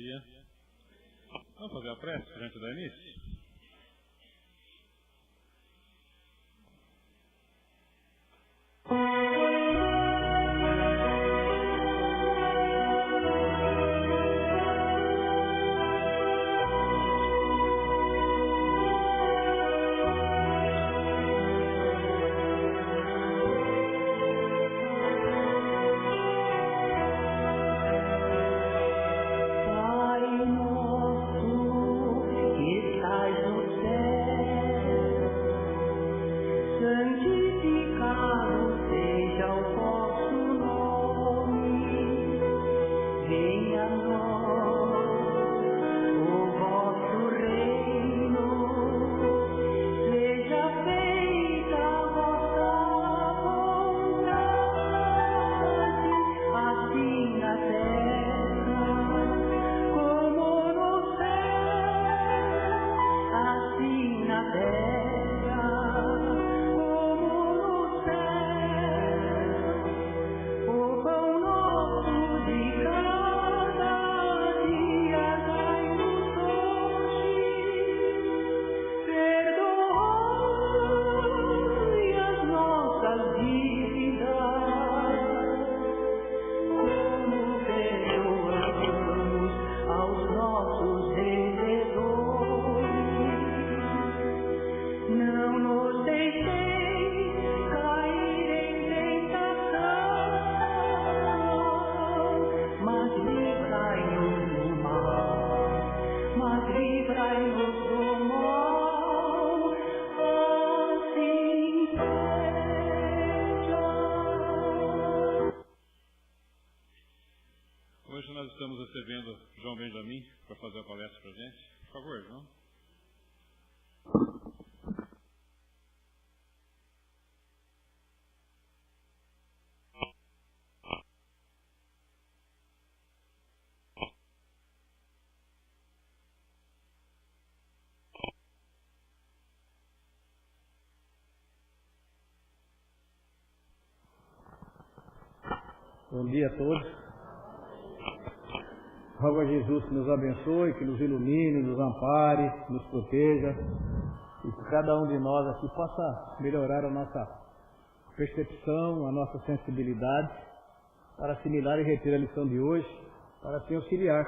dia. Vamos fazer a prece antes do início? Estamos recebendo João Benjamin para fazer a palestra para a gente. Por favor, João. Bom dia a todos. Rogo a Jesus que nos abençoe, que nos ilumine, nos ampare, nos proteja e que cada um de nós aqui possa melhorar a nossa percepção, a nossa sensibilidade para assimilar e reter a lição de hoje, para assim auxiliar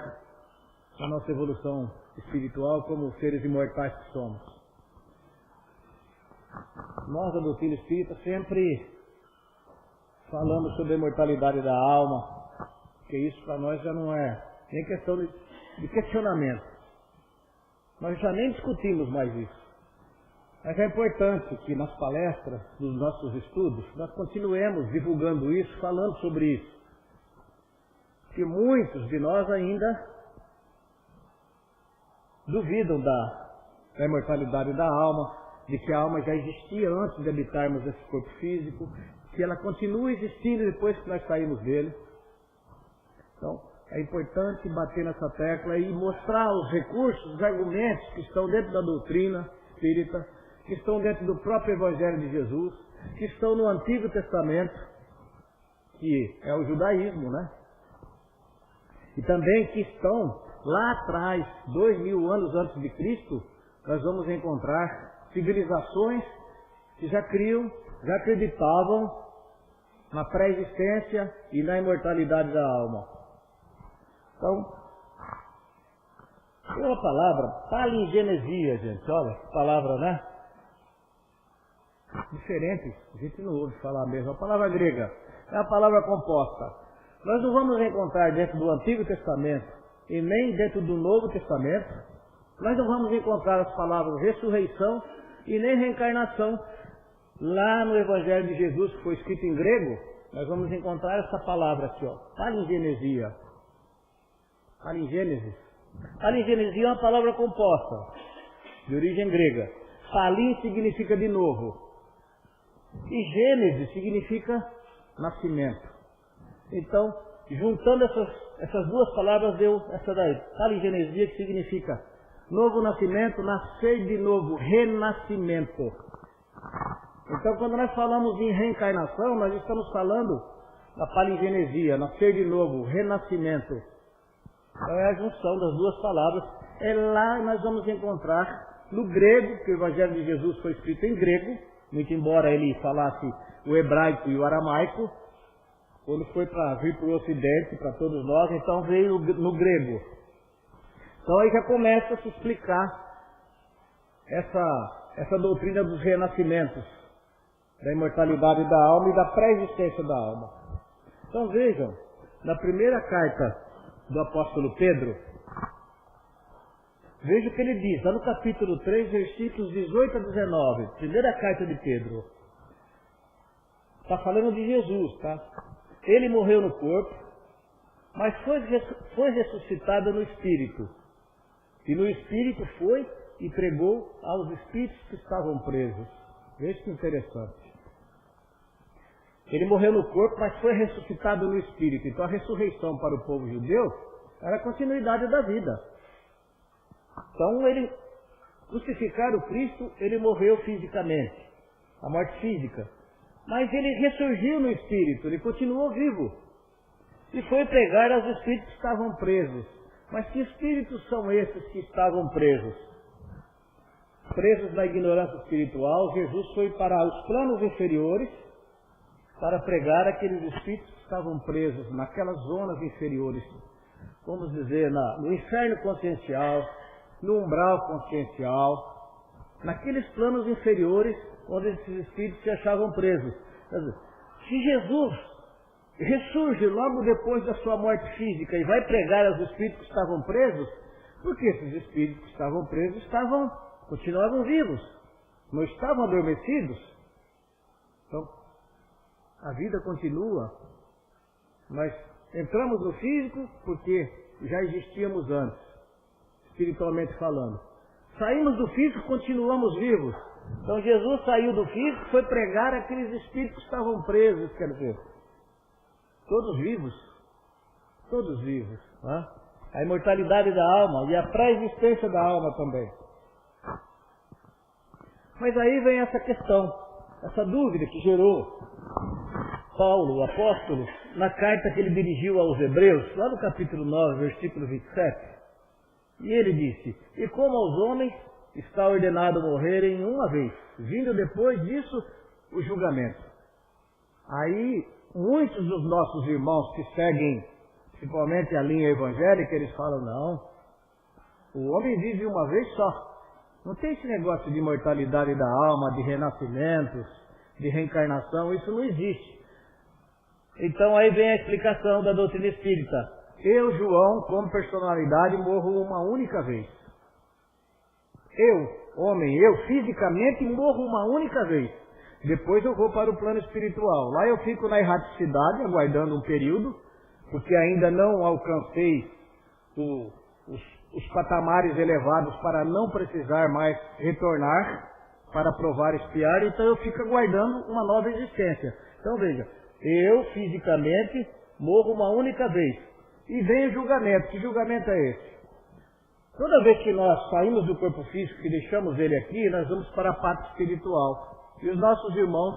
a nossa evolução espiritual como seres imortais que somos. Nós da doutrina espírita sempre falamos sobre a imortalidade da alma, porque isso para nós já não é nem questão de questionamento. Nós já nem discutimos mais isso. Mas é importante que nas palestras dos nossos estudos nós continuemos divulgando isso, falando sobre isso. Porque muitos de nós ainda duvidam da imortalidade da alma, de que a alma já existia antes de habitarmos esse corpo físico, que ela continua existindo depois que nós saímos dele. Então, é importante bater nessa tecla e mostrar os recursos, os argumentos que estão dentro da doutrina espírita, que estão dentro do próprio Evangelho de Jesus, que estão no Antigo Testamento, que é o judaísmo, né? E também que estão lá atrás, 2000 anos antes de Cristo, nós vamos encontrar civilizações que já criam, já acreditavam na pré-existência e na imortalidade da alma. Então, tem uma palavra, palingenesia, gente, olha, palavra, né? Diferente, a gente não ouve falar mesmo, a palavra grega, é uma palavra composta. Nós não vamos encontrar dentro do Antigo Testamento e nem dentro do Novo Testamento, nós não vamos encontrar as palavras ressurreição e nem reencarnação. Lá no Evangelho de Jesus, que foi escrito em grego, nós vamos encontrar essa palavra aqui, ó, palingenesia. Palingênesis. Palingenesia é uma palavra composta, de origem grega. Palin significa de novo. E gênese significa nascimento. Então, juntando essas duas palavras, deu essa daí. Palingenesia, que significa novo nascimento, nascer de novo, renascimento. Então, quando nós falamos em reencarnação, nós estamos falando da palingenesia, nascer de novo, renascimento. Então é a junção das duas palavras. É lá que nós vamos encontrar no grego, que o Evangelho de Jesus foi escrito em grego, muito embora ele falasse o hebraico e o aramaico, quando foi para vir para o Ocidente, para todos nós, então veio no grego. Então aí já começa a se explicar essa doutrina dos renascimentos, da imortalidade da alma e da pré-existência da alma. Então vejam, na primeira carta do apóstolo Pedro, veja o que ele diz, lá no capítulo 3, versículos 18 a 19, primeira carta de Pedro. Está falando de Jesus, tá? Ele morreu no corpo, mas foi ressuscitado no Espírito. E no Espírito foi e pregou aos espíritos que estavam presos. Veja que interessante. Ele morreu no corpo, mas foi ressuscitado no Espírito. Então a ressurreição para o povo judeu era a continuidade da vida. Então ele, crucificar o Cristo, ele morreu fisicamente, a morte física. Mas ele ressurgiu no Espírito, ele continuou vivo. E foi pregar aos espíritos que estavam presos. Mas que espíritos são esses que estavam presos? Presos na ignorância espiritual, Jesus foi para os planos inferiores para pregar aqueles espíritos que estavam presos naquelas zonas inferiores. Vamos dizer, no inferno consciencial, no umbral consciencial, naqueles planos inferiores onde esses espíritos se achavam presos. Quer dizer, se Jesus ressurge logo depois da sua morte física e vai pregar aos espíritos que estavam presos, porque esses espíritos que estavam presos continuavam vivos, não estavam adormecidos. Então, a vida continua, mas entramos no físico porque já existíamos antes, espiritualmente falando. Saímos do físico, continuamos vivos. Então Jesus saiu do físico, foi pregar aqueles espíritos que estavam presos, quer dizer, todos vivos. Né? A imortalidade da alma e a pré-existência da alma também. Mas aí vem essa questão, essa dúvida que gerou Paulo, o apóstolo, na carta que ele dirigiu aos Hebreus, lá no capítulo 9, versículo 27. E ele disse: e como aos homens está ordenado morrerem uma vez, vindo depois disso o julgamento. Aí, muitos dos nossos irmãos que seguem, principalmente a linha evangélica, eles falam: não, o homem vive uma vez só. Não tem esse negócio de imortalidade da alma, de renascimentos, de reencarnação, isso não existe. Então aí vem a explicação da doutrina espírita. Eu, João, como personalidade, morro uma única vez. Eu, fisicamente, morro uma única vez. Depois eu vou para o plano espiritual. Lá eu fico na erraticidade, aguardando um período, porque ainda não alcancei os patamares elevados para não precisar mais retornar para provar e expiar, então eu fico aguardando uma nova existência. Então veja, eu fisicamente morro uma única vez. E vem o julgamento. Que julgamento é esse? Toda vez que nós saímos do corpo físico e deixamos ele aqui, nós vamos para a pátria espiritual. E os nossos irmãos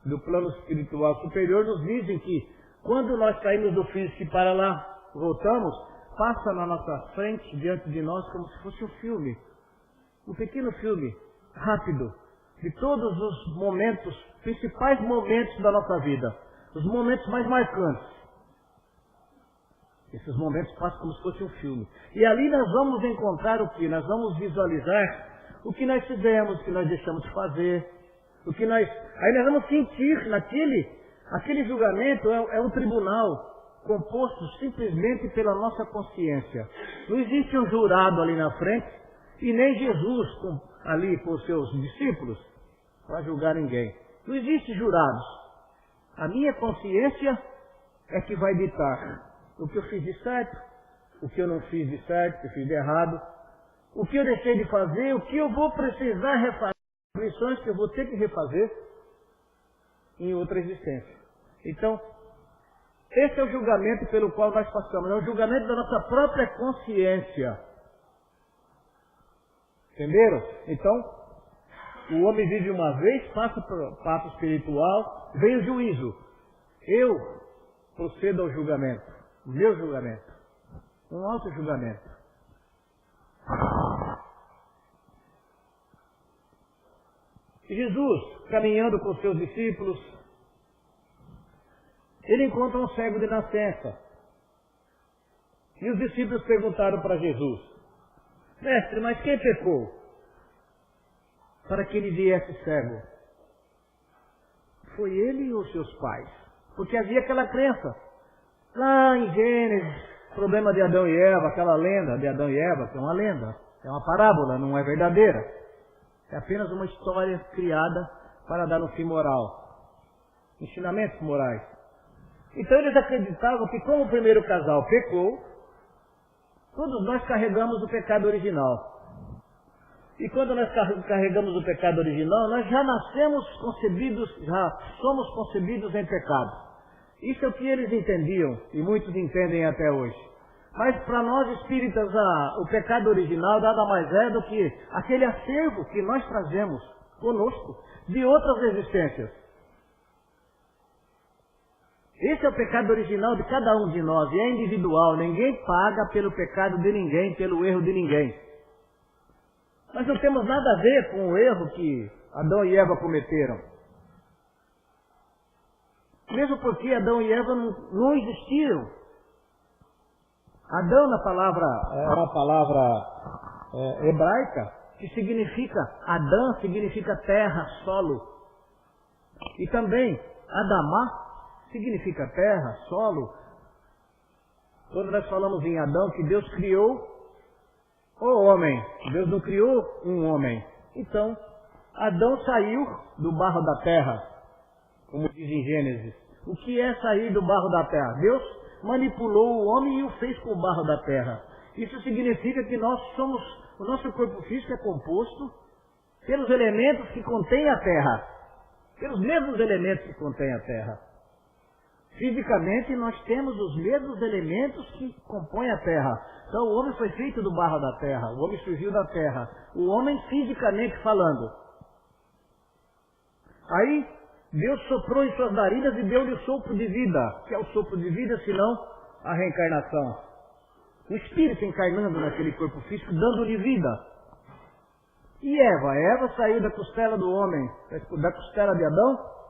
do plano espiritual superior nos dizem que quando nós saímos do físico e para lá voltamos, passa na nossa frente, diante de nós, como se fosse um filme. Um pequeno filme, rápido, de todos os momentos, principais momentos da nossa vida. Os momentos mais marcantes. Esses momentos passam como se fosse um filme. E ali nós vamos encontrar o que? Nós vamos visualizar o que nós fizemos, o que nós deixamos de fazer, o que nós... Aí nós vamos sentir aquele julgamento é um tribunal composto simplesmente pela nossa consciência. Não existe um jurado ali na frente e nem Jesus ali com os seus discípulos para julgar ninguém. Não existe jurados. A minha consciência é que vai ditar o que eu fiz de certo, o que eu não fiz de certo, o que eu fiz de errado, o que eu deixei de fazer, o que eu vou precisar refazer, as lições que eu vou ter que refazer em outra existência. Então, esse é o julgamento pelo qual nós passamos, é o julgamento da nossa própria consciência. Entenderam? Então, o homem vive uma vez, passa para o papo espiritual, vem o juízo. Eu procedo ao julgamento. O meu julgamento. Um auto-julgamento. Jesus, caminhando com seus discípulos, ele encontra um cego de nascença. E os discípulos perguntaram para Jesus: Mestre, mas quem pecou para que ele viesse cego? Foi ele ou seus pais? Porque havia aquela crença. Lá em Gênesis, problema de Adão e Eva, aquela lenda de Adão e Eva, que é uma lenda, é uma parábola, não é verdadeira. É apenas uma história criada para dar um fim moral. Ensinamentos morais. Então eles acreditavam que como o primeiro casal pecou, todos nós carregamos o pecado original. E quando nós carregamos o pecado original, nós já nascemos concebidos, já somos concebidos em pecado. Isso é o que eles entendiam, e muitos entendem até hoje. Mas para nós espíritas, o pecado original nada mais é do que aquele acervo que nós trazemos conosco de outras existências. Esse é o pecado original de cada um de nós, e é individual. Ninguém paga pelo pecado de ninguém, pelo erro de ninguém. Nós não temos nada a ver com o erro que Adão e Eva cometeram. Mesmo porque Adão e Eva não existiram. Adão na palavra, é uma palavra hebraica, que significa, Adão significa terra, solo. E também Adamá significa terra, solo. Quando nós falamos em Adão, que Deus criou o homem, Deus não criou um homem. Então, Adão saiu do barro da terra, como diz em Gênesis. O que é sair do barro da terra? Deus manipulou o homem e o fez com o barro da terra. Isso significa que o nosso corpo físico é composto pelos elementos que contém a terra. Pelos mesmos elementos que contém a terra. Fisicamente, nós temos os mesmos elementos que compõem a terra. Então, o homem foi feito do barro da terra. O homem surgiu da terra. O homem, fisicamente falando. Aí, Deus soprou em suas narinas e deu-lhe o sopro de vida. Que é o sopro de vida, senão a reencarnação. O espírito encarnando naquele corpo físico, dando-lhe vida. E Eva? Eva saiu da costela do homem, da costela de Adão,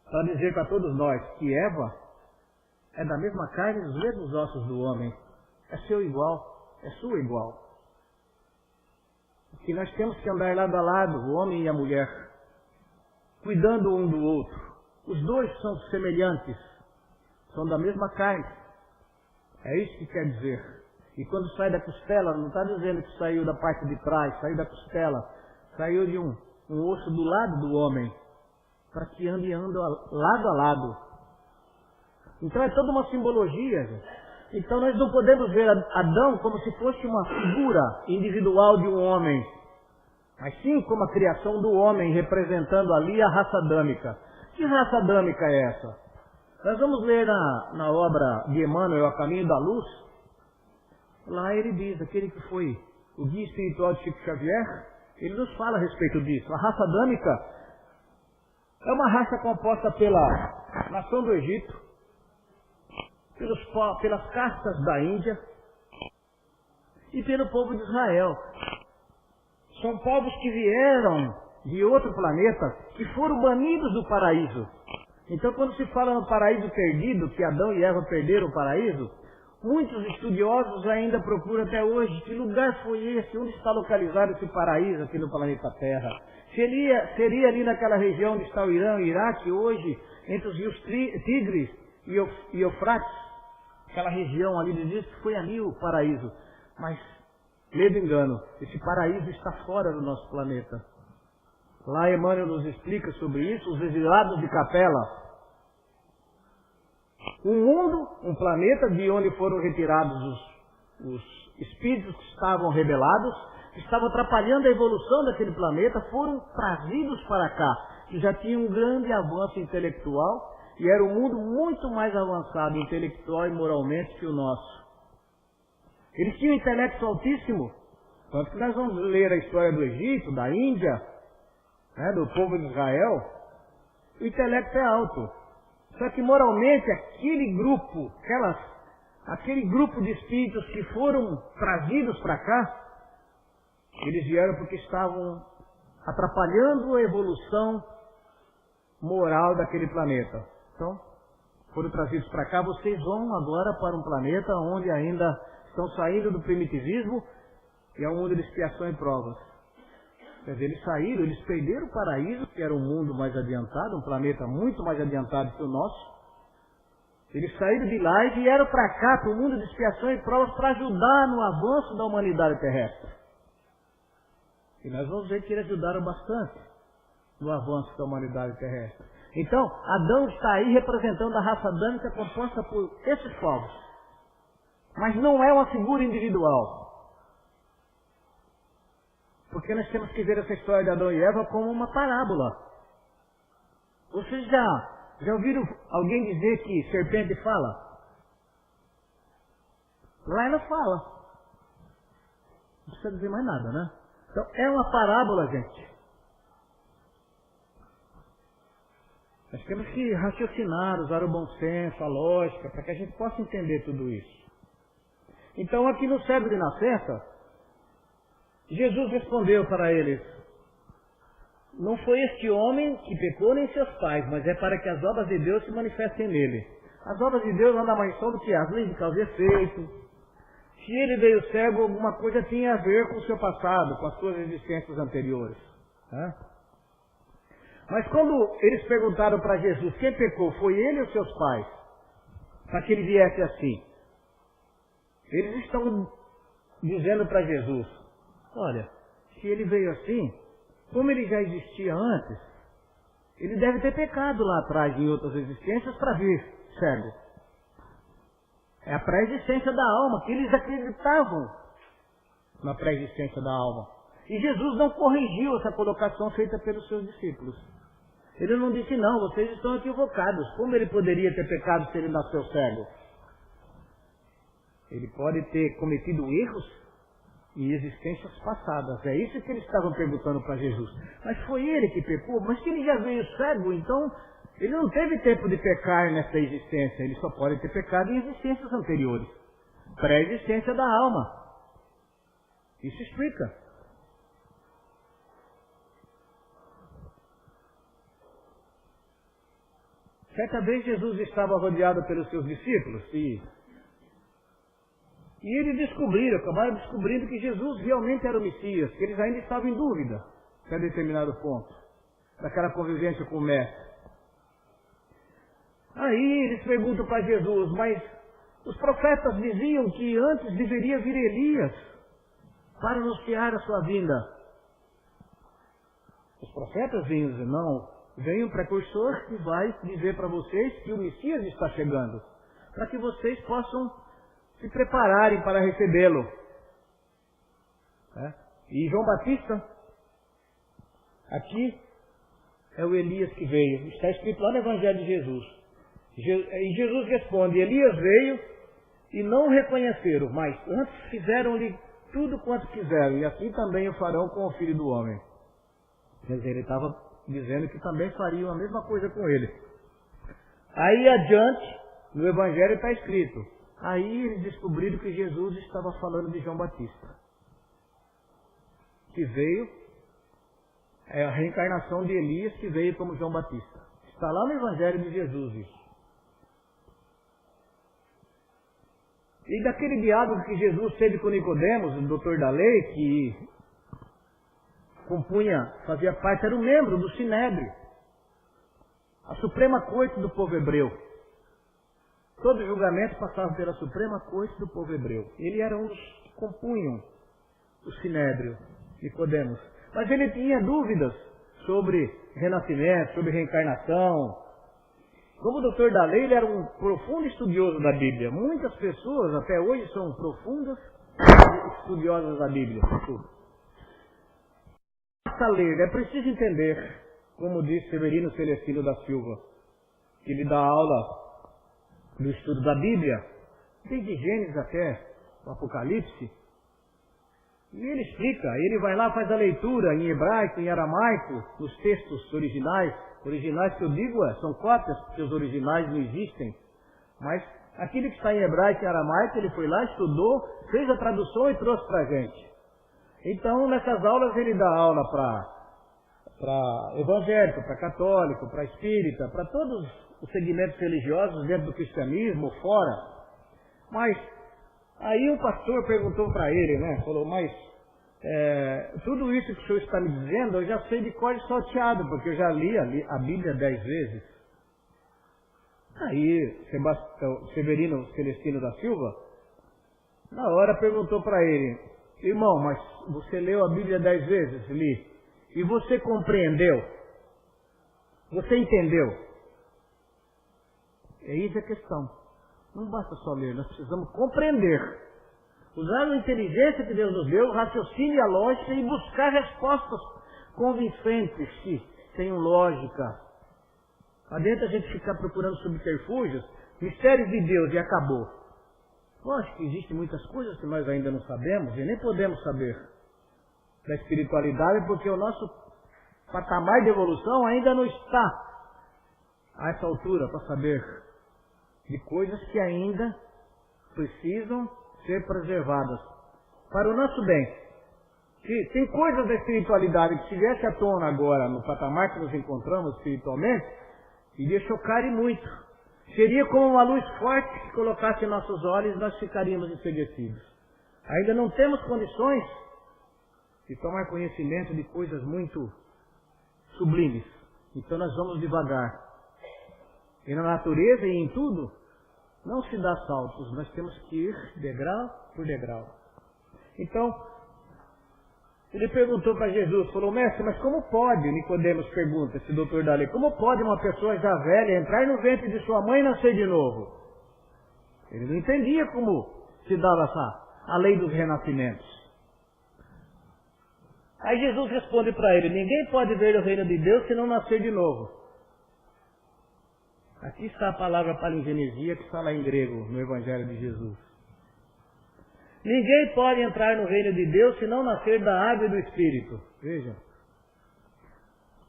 para dizer para todos nós que Eva é da mesma carne e dos mesmos ossos do homem. É seu igual, é sua igual. Que nós temos que andar lado a lado, o homem e a mulher, cuidando um do outro. Os dois são semelhantes, são da mesma carne. É isso que quer dizer. E quando sai da costela, não está dizendo que saiu da parte de trás, saiu da costela, saiu de um osso do lado do homem, para que ande lado a lado. Então é toda uma simbologia, gente. Então nós não podemos ver Adão como se fosse uma figura individual de um homem, mas sim como a criação do homem, representando ali a raça adâmica. Que raça adâmica é essa? Nós vamos ler na obra de Emmanuel, A Caminho da Luz. Lá ele diz, aquele que foi o guia espiritual de Chico Xavier, ele nos fala a respeito disso. A raça adâmica é uma raça composta pela nação do Egito, pelas castas da Índia e pelo povo de Israel. São povos que vieram de outro planeta, que foram banidos do paraíso. Então, quando se fala no paraíso perdido, que Adão e Eva perderam o paraíso, muitos estudiosos ainda procuram até hoje que lugar foi esse, onde está localizado esse paraíso aqui no planeta Terra. Seria ali naquela região onde está o Irã e o Iraque hoje, entre os rios Tigres e Eufrates, aquela região ali, diz que foi ali o paraíso. Mas, medo engano, esse paraíso está fora do nosso planeta. Lá Emmanuel nos explica sobre isso, os exilados de Capela. Um mundo, um planeta de onde foram retirados os espíritos que estavam rebelados, que estavam atrapalhando a evolução daquele planeta, foram trazidos para cá, que já tinham um grande avanço intelectual, e era um mundo muito mais avançado intelectual e moralmente que o nosso. Eles tinham um intelecto altíssimo, tanto que nós vamos ler a história do Egito, da Índia, do povo de Israel. O intelecto é alto. Só que moralmente aquele grupo, aquele grupo de espíritos que foram trazidos para cá, eles vieram porque estavam atrapalhando a evolução moral daquele planeta. Então, foram trazidos para cá, vocês vão agora para um planeta onde ainda estão saindo do primitivismo e é um mundo de expiação e provas. Quer dizer, eles saíram, eles perderam o paraíso, que era um mundo mais adiantado, um planeta muito mais adiantado que o nosso. Eles saíram de lá e vieram para cá, para o mundo de expiação e provas, para ajudar no avanço da humanidade terrestre. E nós vamos ver que eles ajudaram bastante no avanço da humanidade terrestre. Então, Adão está aí representando a raça adâmica composta por esses povos. Mas não é uma figura individual. Porque nós temos que ver essa história de Adão e Eva como uma parábola. Vocês já ouviram alguém dizer que serpente fala? Lá ela fala. Não precisa dizer mais nada, né? Então, é uma parábola, gente. Nós temos que raciocinar, usar o bom senso, a lógica, para que a gente possa entender tudo isso. Então, aqui no cego de nascença, Jesus respondeu para eles: não foi este homem que pecou nem seus pais, mas é para que as obras de Deus se manifestem nele. As obras de Deus nada mais são do que as leis de causa e efeito. Se ele veio cego, alguma coisa tinha a ver com o seu passado, com as suas existências anteriores. Mas quando eles perguntaram para Jesus quem pecou, foi ele ou seus pais, para que ele viesse assim? Eles estão dizendo para Jesus: olha, se ele veio assim, como ele já existia antes, ele deve ter pecado lá atrás em outras existências para vir cego. É a pré-existência da alma, que eles acreditavam na pré-existência da alma. E Jesus não corrigiu essa colocação feita pelos seus discípulos. Ele não disse: não, vocês estão equivocados. Como ele poderia ter pecado se ele nasceu cego? Ele pode ter cometido erros em existências passadas. É isso que eles estavam perguntando para Jesus. Mas foi ele que pecou? Mas se ele já veio cego, então ele não teve tempo de pecar nessa existência. Ele só pode ter pecado em existências anteriores. Pré-existência da alma. Isso explica. Certa vez Jesus estava rodeado pelos seus discípulos e eles acabaram descobrindo que Jesus realmente era o Messias, que eles ainda estavam em dúvida até determinado ponto, daquela convivência com o Mestre. Aí eles perguntam para Jesus: mas os profetas diziam que antes deveria vir Elias para anunciar a sua vinda. Os profetas vinham dizer: não, vem um precursor que vai dizer para vocês que o Messias está chegando, para que vocês possam se prepararem para recebê-lo. E João Batista, aqui é o Elias que veio. Está escrito lá no Evangelho de Jesus. E Jesus responde: Elias veio e não o reconheceram, mas antes fizeram-lhe tudo quanto quiseram, e assim também o farão com o Filho do Homem. Quer dizer, ele estava dizendo que também fariam a mesma coisa com ele. Aí adiante, no Evangelho está escrito: aí eles descobriram que Jesus estava falando de João Batista, que veio, é a reencarnação de Elias que veio como João Batista. Está lá no Evangelho de Jesus isso. E daquele diálogo que Jesus teve com Nicodemos, o doutor da lei, que fazia parte, era um membro do Sinédrio, a Suprema Corte do povo hebreu. Todo julgamento passava pela Suprema Corte do povo hebreu. Ele era um dos que compunham o Sinédrio, Nicodemos. Mas ele tinha dúvidas sobre renascimento, sobre reencarnação. Como doutor da lei, ele era um profundo estudioso da Bíblia. Muitas pessoas até hoje são profundas estudiosas da Bíblia. Basta ler, é preciso entender, como diz Severino Celestino da Silva, que ele dá aula do estudo da Bíblia, desde Gênesis até o Apocalipse, e ele explica, ele vai lá, faz a leitura em hebraico, em aramaico, nos textos originais que eu digo são cópias, porque os originais não existem, mas Aquilo que está em hebraico e aramaico, ele foi lá, estudou, fez a tradução e trouxe para a gente. Então, nessas aulas, ele dá aula para evangélico, para católico, para espírita, para todos os segmentos religiosos dentro do cristianismo, fora. Mas, aí o pastor perguntou para ele, né? Falou, mas tudo isso que o senhor está me dizendo, eu já sei de cor e salteado, porque eu já li a Bíblia 10 vezes. Aí, Severino Celestino da Silva, na hora perguntou para ele, irmão, mas você leu a Bíblia 10 vezes? Li. E você compreendeu? Você entendeu? Eis a questão. Não basta só ler, nós precisamos compreender. Usar a inteligência que Deus nos deu, o raciocínio e a lógica e buscar respostas convincentes que tenham lógica. Adianta a gente ficar procurando subterfúgios, mistérios de Deus e acabou. Lógico que existem muitas coisas que nós ainda não sabemos e nem podemos saber da espiritualidade, porque o nosso patamar de evolução ainda não está a essa altura para saber de coisas que ainda precisam ser preservadas para o nosso bem. Se tem coisas da espiritualidade que se viesse à tona agora no patamar que nos encontramos espiritualmente, iria chocar e muito. Seria como uma luz forte que colocasse em nossos olhos e nós ficaríamos enseguecidos. Ainda não temos condições de tomar conhecimento de coisas muito sublimes. Então nós vamos devagar. E na natureza e em tudo, não se dá saltos. Nós temos que ir degrau por degrau. Então, ele perguntou para Jesus, falou, mestre, mas como pode, Nicodemos pergunta, esse doutor da lei, como pode uma pessoa já velha entrar no ventre de sua mãe e nascer de novo? Ele não entendia como se dava a lei dos renascimentos. Aí Jesus responde para ele, ninguém pode ver o reino de Deus se não nascer de novo. Aqui está a palavra palingenesia que está lá em grego, no Evangelho de Jesus. Ninguém pode entrar no reino de Deus se não nascer da água e do Espírito. Veja.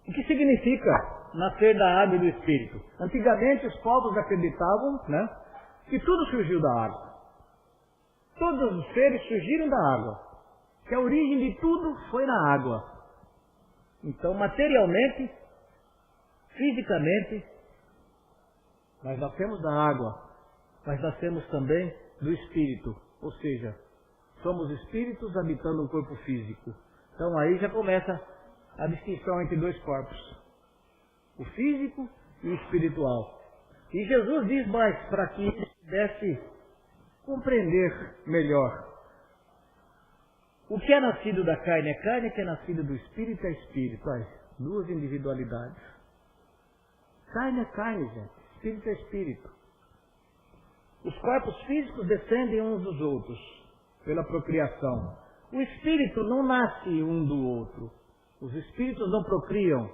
O que significa nascer da água e do Espírito? Antigamente os povos acreditavam, né, que tudo surgiu da água. Todos os seres surgiram da água. Que a origem de tudo foi na água. Então, materialmente, fisicamente, nós nascemos da água, mas nascemos também do Espírito. Ou seja, somos espíritos habitando um corpo físico. Então aí já começa a distinção entre dois corpos. O físico e o espiritual. E Jesus diz mais para que ele pudesse compreender melhor. O que é nascido da carne é carne, o que é nascido do espírito é espírito. Olha, duas individualidades. Carne é carne, gente. Espírito é espírito. Os corpos físicos descendem uns dos outros pela procriação. O espírito não nasce um do outro. Os espíritos não procriam.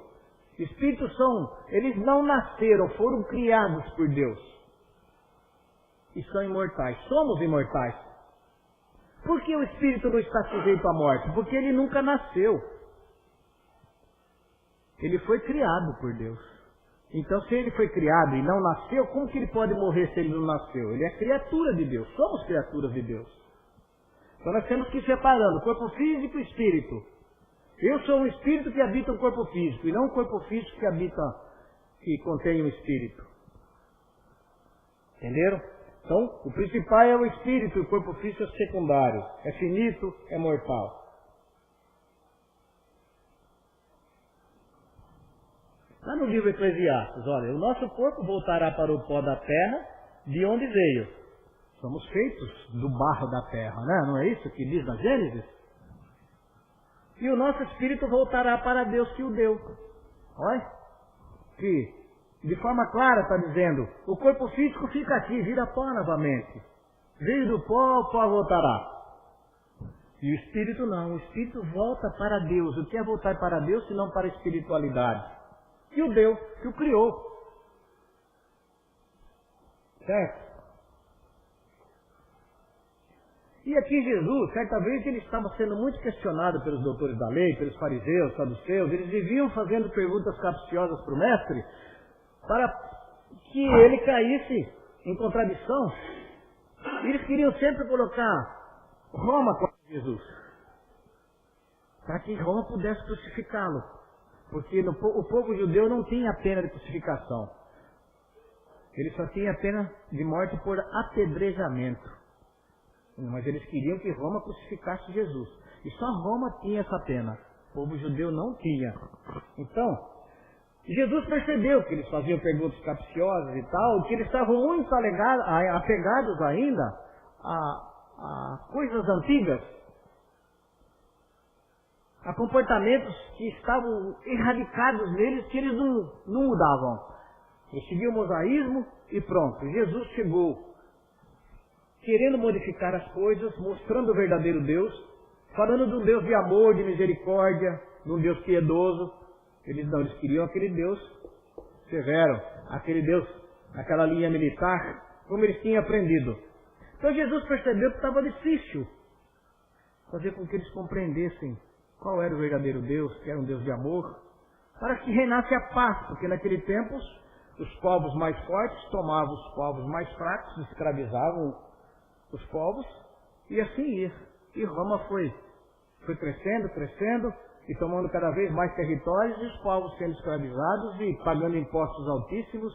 Espíritos eles não nasceram, foram criados por Deus. E são imortais. Somos imortais. Por que o espírito não está sujeito à morte? Porque ele nunca nasceu. Ele foi criado por Deus. Então, se ele foi criado e não nasceu, como que ele pode morrer se ele não nasceu? Ele é criatura de Deus. Somos criaturas de Deus. Então, nós temos que ir separando corpo físico e espírito. Eu sou um espírito que habita um corpo físico e não um corpo físico que contém um espírito. Entenderam? Então, o principal é o espírito e o corpo físico é secundário. É finito, é mortal. Lá no livro Eclesiastes, olha, o nosso corpo voltará para o pó da terra, de onde veio. Somos feitos do barro da terra, né? Não é isso que diz na Gênesis? E o nosso espírito voltará para Deus que o deu. Olha, que de forma clara está dizendo, o corpo físico fica aqui, vira pó novamente. Veio do pó, o pó voltará. E o espírito não, o espírito volta para Deus. O que é voltar para Deus se não para a espiritualidade? Que o deu, que o criou. Certo? E aqui Jesus, certa vez ele estava sendo muito questionado pelos doutores da lei, pelos fariseus, saduceus. Eles viviam fazendo perguntas capciosas para o mestre, para que ele caísse em contradição. Eles queriam sempre colocar Roma contra Jesus, para que Roma pudesse crucificá-lo. Porque o povo judeu não tinha a pena de crucificação. Ele só tinha a pena de morte por apedrejamento. Mas eles queriam que Roma crucificasse Jesus. E só Roma tinha essa pena. O povo judeu não tinha. Então, Jesus percebeu que eles faziam perguntas capciosas e tal, que eles estavam muito apegados ainda a coisas antigas, a comportamentos que estavam erradicados neles, que eles não mudavam. Eles seguiam o mosaísmo e pronto. Jesus chegou querendo modificar as coisas, mostrando o verdadeiro Deus, falando de um Deus de amor, de misericórdia, de um Deus piedoso. Eles queriam aquele Deus severo, aquele Deus, aquela linha militar, como eles tinham aprendido. Então Jesus percebeu que estava difícil fazer com que eles compreendessem qual era o verdadeiro Deus, que era um Deus de amor, para que reinasse a paz, porque naquele tempo os povos mais fortes tomavam os povos mais fracos, escravizavam os povos, e assim ia. E Roma foi crescendo, e tomando cada vez mais territórios, e os povos sendo escravizados e pagando impostos altíssimos,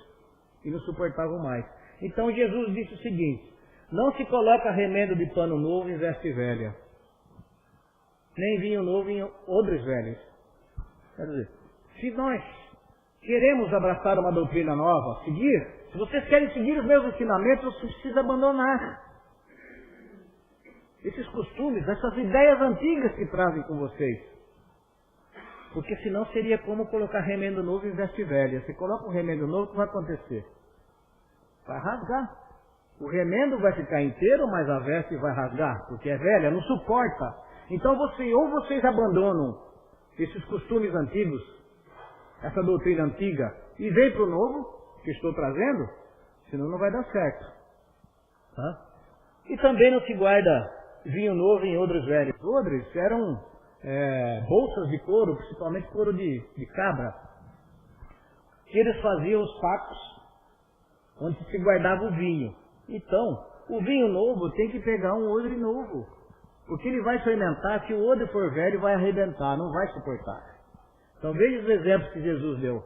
e não suportavam mais. Então Jesus disse o seguinte: não se coloca remendo de pano novo em veste velha, nem vinho novo em odres velhos. Quer dizer, se nós queremos abraçar uma doutrina nova, se vocês querem seguir os meus ensinamentos, vocês precisam abandonar esses costumes, essas ideias antigas que trazem com vocês. Porque senão seria como colocar remendo novo em veste velha. Se coloca um remendo novo, o que vai acontecer? Vai rasgar. O remendo vai ficar inteiro, mas a veste vai rasgar, porque é velha, não suporta. Então ou vocês abandonam esses costumes antigos, essa doutrina antiga, e vem para o novo, que estou trazendo, senão não vai dar certo. Tá? E também não se guarda vinho novo em odres velhos. Odres eram bolsas de couro, principalmente couro de cabra, que eles faziam os sacos onde se guardava o vinho. Então, o vinho novo tem que pegar um odre novo, porque ele vai fermentar. Se o odre for velho, vai arrebentar, não vai suportar. Então veja os exemplos que Jesus deu.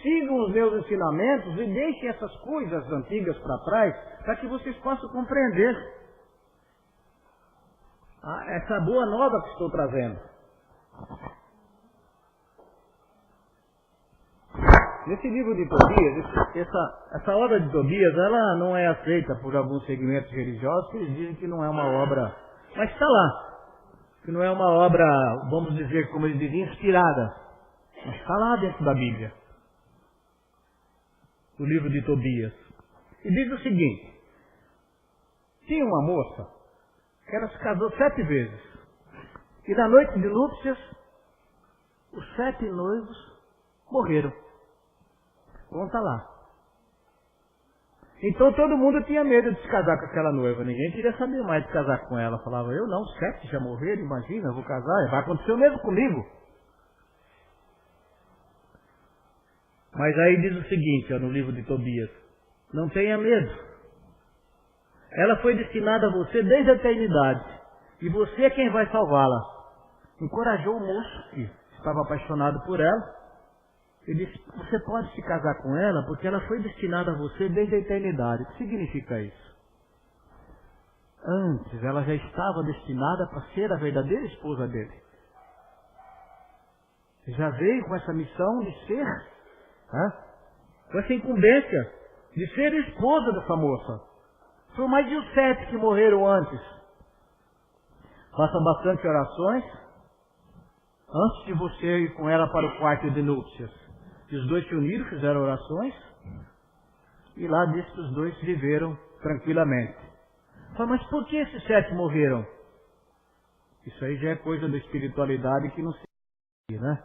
Sigam os meus ensinamentos e deixem essas coisas antigas para trás, para que vocês possam compreender essa boa nova que estou trazendo. Nesse livro de Tobias, essa obra de Tobias, ela não é aceita por alguns segmentos religiosos, que eles dizem que não é uma obra, mas está lá, que não é uma obra, vamos dizer, como eles dizem, inspirada, mas está lá dentro da Bíblia, o livro de Tobias. E diz o seguinte: tinha uma moça que ela se casou 7 vezes, e na noite de núpcias, os 7 noivos morreram. Conta lá. Então todo mundo tinha medo de se casar com aquela noiva. Ninguém queria saber mais de casar com ela. Falava, eu não, 7 já morreram, imagina, eu vou casar, vai acontecer o mesmo comigo. Mas aí diz o seguinte, no livro de Tobias: não tenha medo. Ela foi destinada a você desde a eternidade, e você é quem vai salvá-la. Encorajou o moço, que estava apaixonado por ela. Ele disse, você pode se casar com ela, porque ela foi destinada a você desde a eternidade. O que significa isso? Antes, ela já estava destinada para ser a verdadeira esposa dele. Já veio com essa missão de ser, com essa incumbência de ser esposa dessa moça. São mais de uns 7 que morreram antes. Façam bastante orações antes de você ir com ela para o quarto de núpcias. E os dois se uniram, fizeram orações, e lá diz que os dois viveram tranquilamente. Mas por que esses 7 morreram? Isso aí já é coisa da espiritualidade que não se... né?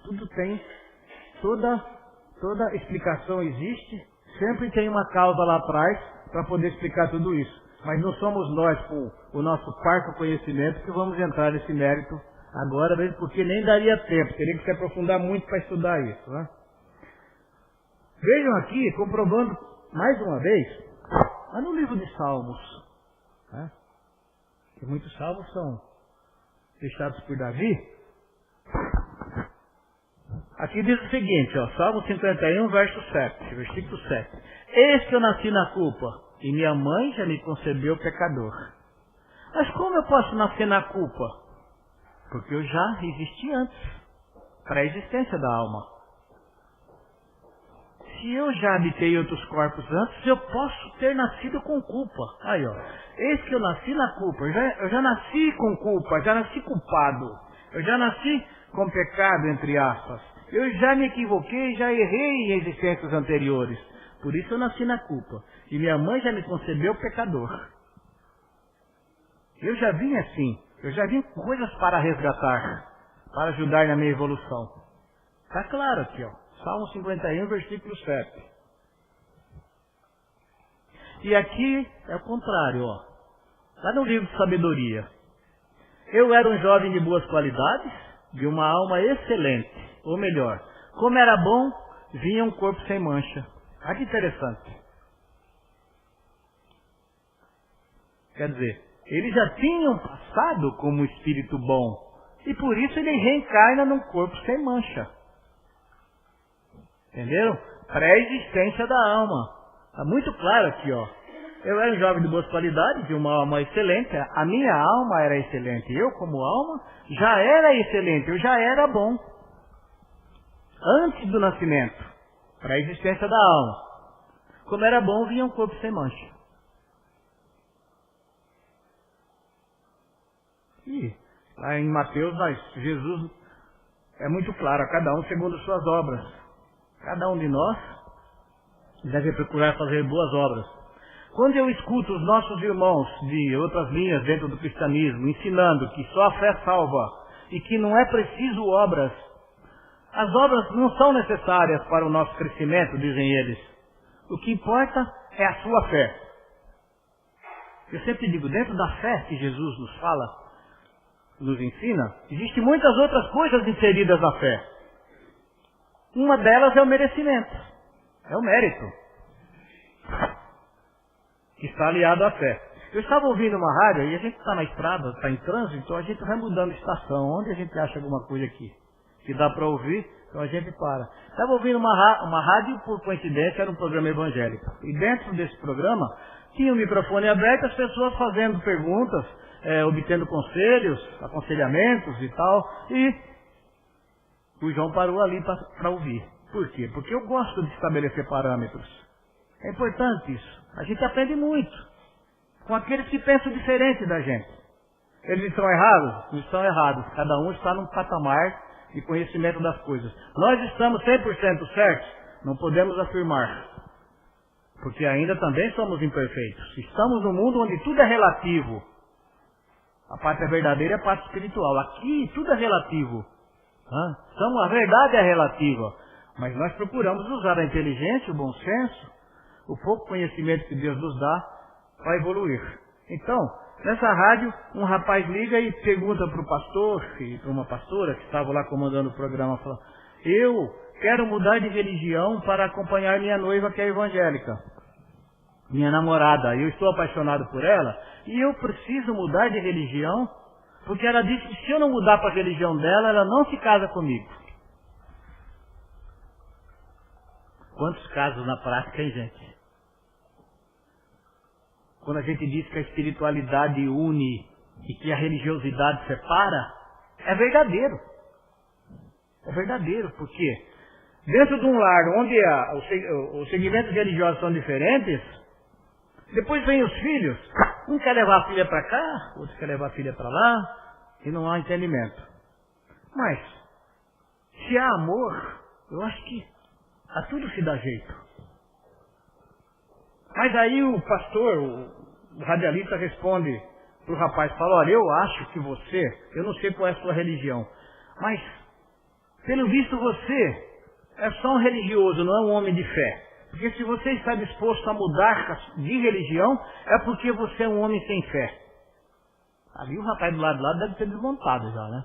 Tudo tem, toda explicação existe, sempre tem uma causa lá atrás para poder explicar tudo isso. Mas não somos nós, com o nosso parco conhecimento, que vamos entrar nesse mérito agora, mesmo porque nem daria tempo, teria que se aprofundar muito para estudar isso. Né? Vejam aqui, comprovando mais uma vez, lá no livro de Salmos, né? Que muitos salmos são deixados por Davi. Aqui diz o seguinte, ó, Salmo 51, versículo 7. Eis que eu nasci na culpa, e minha mãe já me concebeu pecador. Mas como eu posso nascer na culpa? Porque eu já existi antes, para a existência da alma. Se eu já habitei outros corpos antes, eu posso ter nascido com culpa. Aí, ó, eis que eu nasci na culpa, eu já nasci com culpa, já nasci culpado. Eu já nasci com pecado, entre aspas. Eu já me equivoquei, já errei em existências anteriores. Por isso eu nasci na culpa. E minha mãe já me concebeu pecador. Eu já vim assim. Eu já vim com coisas para resgatar, para ajudar na minha evolução. Está claro aqui, ó. Salmo 51, versículo 7. E aqui é o contrário, ó. Lá no livro de sabedoria. Eu era um jovem de boas qualidades, de uma alma excelente. Ou melhor, como era bom, vinha um corpo sem mancha. Olha que interessante. Quer dizer, eles já tinham passado como um espírito bom. E por isso ele reencarna num corpo sem mancha. Entenderam? Pré-existência da alma. Está muito claro aqui, ó. Eu era um jovem de boas qualidades, de uma alma excelente. A minha alma era excelente. Eu, como alma, já era excelente. Eu já era bom. Antes do nascimento. Para a existência da alma. Como era bom, vinha um corpo sem mancha. E lá em Mateus, Jesus é muito claro. A cada um segundo suas obras. Cada um de nós deve procurar fazer boas obras. Quando eu escuto os nossos irmãos de outras linhas dentro do cristianismo ensinando que só a fé salva e que não é preciso obras, as obras não são necessárias para o nosso crescimento, dizem eles. O que importa é a sua fé. Eu sempre digo, dentro da fé que Jesus nos fala, nos ensina, existem muitas outras coisas inseridas na fé. Uma delas é o merecimento, é o mérito, que está aliado à fé. Eu estava ouvindo uma rádio, e a gente está na estrada, está em trânsito, então a gente vai mudando de estação, onde a gente acha alguma coisa aqui, que dá para ouvir, então a gente para. Estava ouvindo uma rádio, por coincidência, era um programa evangélico. E dentro desse programa, tinha o microfone aberto, as pessoas fazendo perguntas, obtendo conselhos, aconselhamentos e tal, e o João parou ali para ouvir. Por quê? Porque eu gosto de estabelecer parâmetros. É importante isso. A gente aprende muito com aqueles que pensam diferente da gente. Eles estão errados? Não estão errados. Cada um está num patamar de conhecimento das coisas. Nós estamos 100% certos? Não podemos afirmar. Porque ainda também somos imperfeitos. Estamos num mundo onde tudo é relativo. A parte verdadeira é a parte espiritual. Aqui tudo é relativo. A verdade é relativa. Mas nós procuramos usar a inteligência, o bom senso, o pouco conhecimento que Deus nos dá para evoluir. Então, nessa rádio, um rapaz liga e pergunta para o pastor e para uma pastora que estava lá comandando o programa, fala, eu quero mudar de religião para acompanhar minha noiva que é evangélica, minha namorada, eu estou apaixonado por ela e eu preciso mudar de religião porque ela disse que se eu não mudar para a religião dela, ela não se casa comigo. Quantos casos na prática, hein, gente? Quando a gente diz que a espiritualidade une e que a religiosidade separa, é verdadeiro. É verdadeiro, porque dentro de um lar onde os segmentos religiosos são diferentes, depois vem os filhos, um quer levar a filha para cá, outro quer levar a filha para lá, e não há entendimento. Mas, se há amor, eu acho que a tudo se dá jeito. Mas aí o pastor, o radialista responde para o rapaz, fala, olha, eu acho que você, eu não sei qual é a sua religião, mas, pelo visto você é só um religioso, não é um homem de fé. Porque se você está disposto a mudar de religião, é porque você é um homem sem fé. Ali o rapaz do lado deve ter desmontado já, né?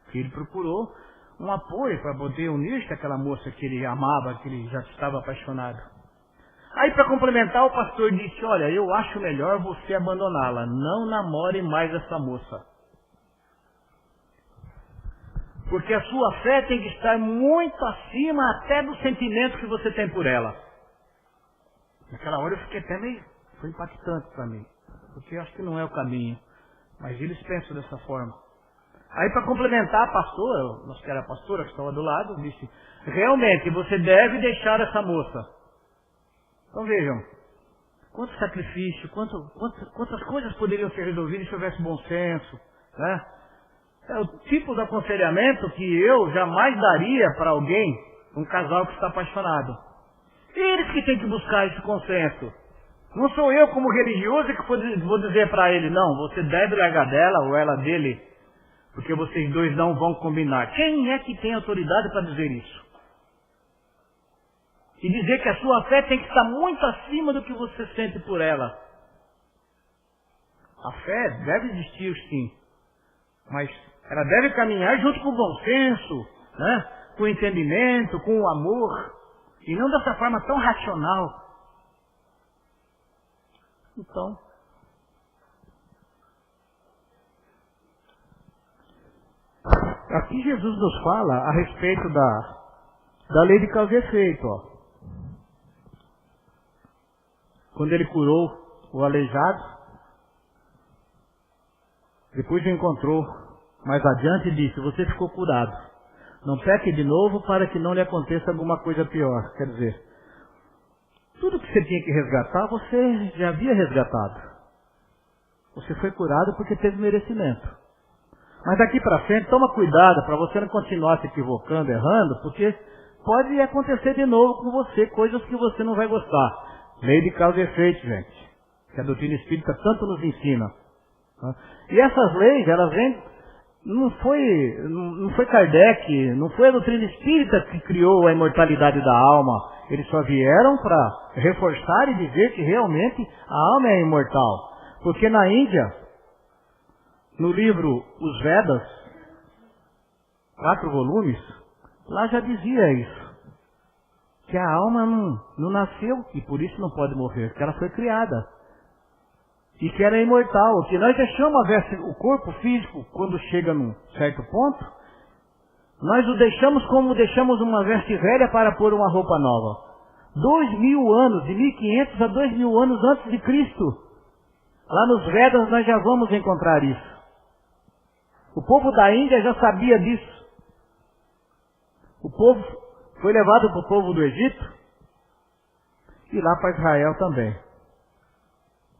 Porque ele procurou um apoio para poder unir-se àquela moça que ele amava, que ele já estava apaixonado. Aí, para complementar, o pastor disse, olha, eu acho melhor você abandoná-la. Não namore mais essa moça. Porque a sua fé tem que estar muito acima até do sentimento que você tem por ela. Naquela hora eu fiquei até meio... Foi impactante para mim. Porque eu acho que não é o caminho. Mas eles pensam dessa forma. Aí, para complementar, a pastora, nós que era a pastora que estava do lado, disse, realmente, você deve deixar essa moça. Então vejam, quanto sacrifício, quantas coisas poderiam ser resolvidas se houvesse bom senso, né? É o tipo de aconselhamento que eu jamais daria para alguém, um casal que está apaixonado. Eles que têm que buscar esse consenso. Não sou eu como religioso que vou dizer para ele, não, você deve largar dela ou ela dele, porque vocês dois não vão combinar. Quem é que tem autoridade para dizer isso? E dizer que a sua fé tem que estar muito acima do que você sente por ela. A fé deve existir, sim. Mas ela deve caminhar junto com o bom senso, né? Com o entendimento, com o amor. E não dessa forma tão racional. Então, aqui Jesus nos fala a respeito da lei de causa e efeito, ó. Quando ele curou o aleijado, depois o encontrou mais adiante e disse, você ficou curado. Não peque de novo para que não lhe aconteça alguma coisa pior. Quer dizer, tudo que você tinha que resgatar, você já havia resgatado. Você foi curado porque teve merecimento. Mas daqui para frente, toma cuidado para você não continuar se equivocando, errando, porque pode acontecer de novo com você, coisas que você não vai gostar. Lei de causa e efeito, gente, que a doutrina espírita tanto nos ensina. E essas leis, elas vêm, não foi Kardec, não foi a doutrina espírita que criou a imortalidade da alma. Eles só vieram para reforçar e dizer que realmente a alma é imortal. Porque na Índia, no livro Os Vedas, 4 volumes, lá já dizia isso. Que a alma não nasceu e por isso não pode morrer, que ela foi criada. E que ela é imortal. Que nós deixamos o corpo físico, quando chega num certo ponto, nós o deixamos como deixamos uma veste velha para pôr uma roupa nova. 2000 anos, de 1500 a 2000 anos antes de Cristo. Lá nos Vedas nós já vamos encontrar isso. O povo da Índia já sabia disso. O povo foi levado para o povo do Egito e lá para Israel também.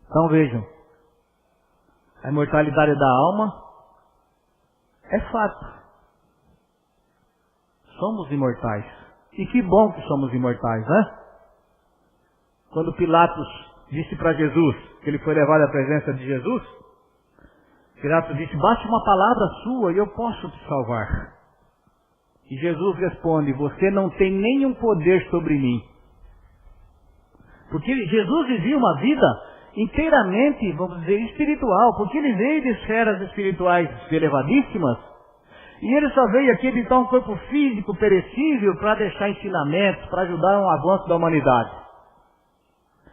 Então vejam, a imortalidade da alma é fato. Somos imortais. E que bom que somos imortais, né? Quando Pilatos disse para Jesus, que ele foi levado à presença de Jesus, Pilatos disse, basta uma palavra sua e eu posso te salvar. E Jesus responde, você não tem nenhum poder sobre mim. Porque Jesus vivia uma vida inteiramente, vamos dizer, espiritual, porque ele veio de esferas espirituais elevadíssimas, e ele só veio aqui editar um corpo físico perecível para deixar ensinamentos, para ajudar um avanço da humanidade.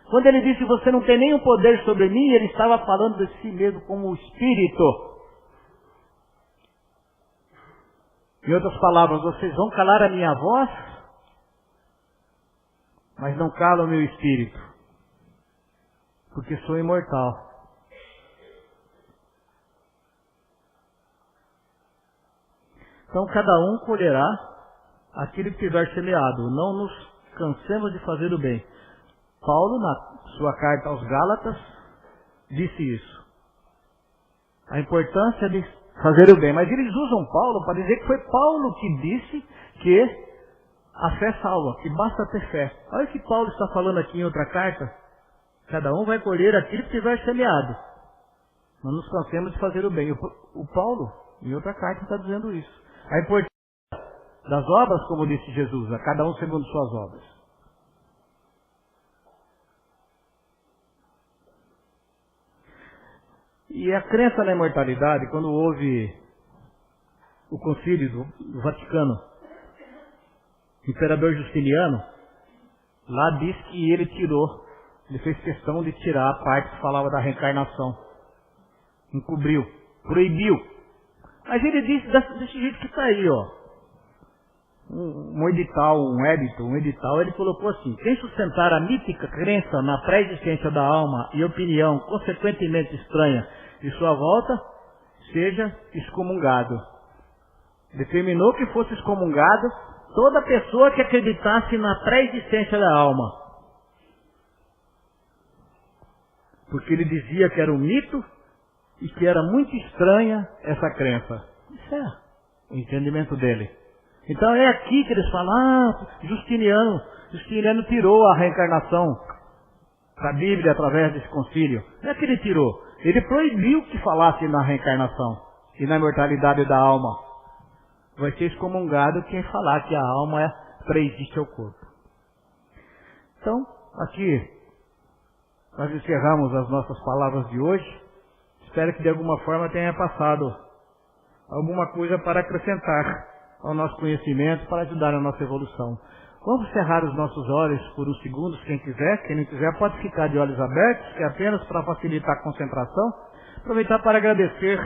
Quando ele disse, você não tem nenhum poder sobre mim, ele estava falando de si mesmo como o Espírito. Em outras palavras, vocês vão calar a minha voz, mas não calam o meu espírito, porque sou imortal. Então cada um colherá aquilo que tiver semeado. Não nos cansemos de fazer o bem. Paulo, na sua carta aos Gálatas, disse isso. A importância de fazer o bem. Mas eles usam Paulo para dizer que foi Paulo que disse que a fé salva, que basta ter fé. Olha o que Paulo está falando aqui em outra carta. Cada um vai colher aquilo que tiver semeado. Não nos cansemos de fazer o bem. O Paulo, em outra carta, está dizendo isso. A importância das obras, como disse Jesus, a cada um segundo suas obras. E a crença na imortalidade, quando houve o concílio do Vaticano, o imperador Justiniano, Lá diz que ele fez questão de tirar a parte que falava da reencarnação. Encobriu, proibiu. Mas ele disse desse jeito que está aí, ó. Um edital, ele colocou assim: quem sustentar a mítica crença na pré-existência da alma e opinião consequentemente estranha de sua volta, seja excomungado. Determinou que fosse excomungado toda pessoa que acreditasse na pré-existência da alma. Porque ele dizia que era um mito e que era muito estranha essa crença. Isso é o entendimento dele. Então é aqui que eles falam, Justiniano tirou a reencarnação da Bíblia através desse concílio. Não é que ele tirou, ele proibiu que falasse na reencarnação e na imortalidade da alma. Vai ser excomungado quem falar que a alma pré-existe ao corpo. Então, aqui nós encerramos as nossas palavras de hoje. Espero que de alguma forma tenha passado alguma coisa para acrescentar ao nosso conhecimento, para ajudar na nossa evolução. Vamos cerrar os nossos olhos por uns segundos, quem quiser. Quem não quiser pode ficar de olhos abertos, que é apenas para facilitar a concentração. Aproveitar para agradecer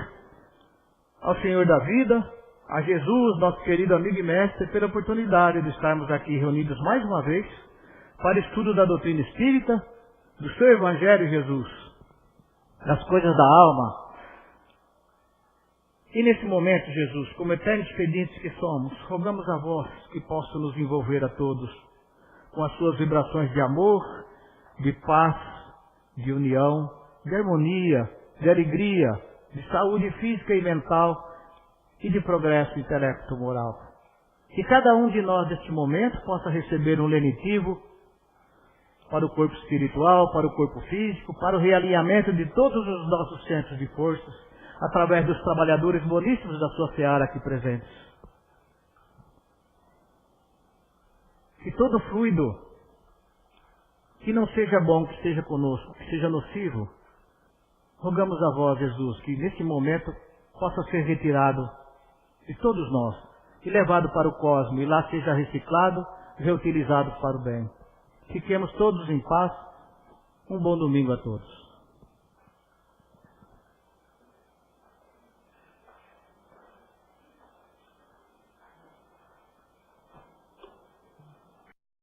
ao Senhor da vida, a Jesus, nosso querido amigo e mestre, pela oportunidade de estarmos aqui reunidos mais uma vez para estudo da doutrina espírita, do seu Evangelho, Jesus, das coisas da alma. E nesse momento, Jesus, como eternos pedintes que somos, rogamos a vós que possa nos envolver a todos com as suas vibrações de amor, de paz, de união, de harmonia, de alegria, de saúde física e mental e de progresso intelecto-moral. Que cada um de nós, neste momento, possa receber um lenitivo para o corpo espiritual, para o corpo físico, para o realinhamento de todos os nossos centros de forças, através dos trabalhadores boníssimos da sua seara aqui presentes. Que todo fluido que não seja bom, que esteja conosco, que seja nocivo, rogamos a vós, Jesus, que nesse momento possa ser retirado de todos nós e levado para o cosmo, e lá seja reciclado, reutilizado para o bem. Fiquemos todos em paz. Um bom domingo a todos.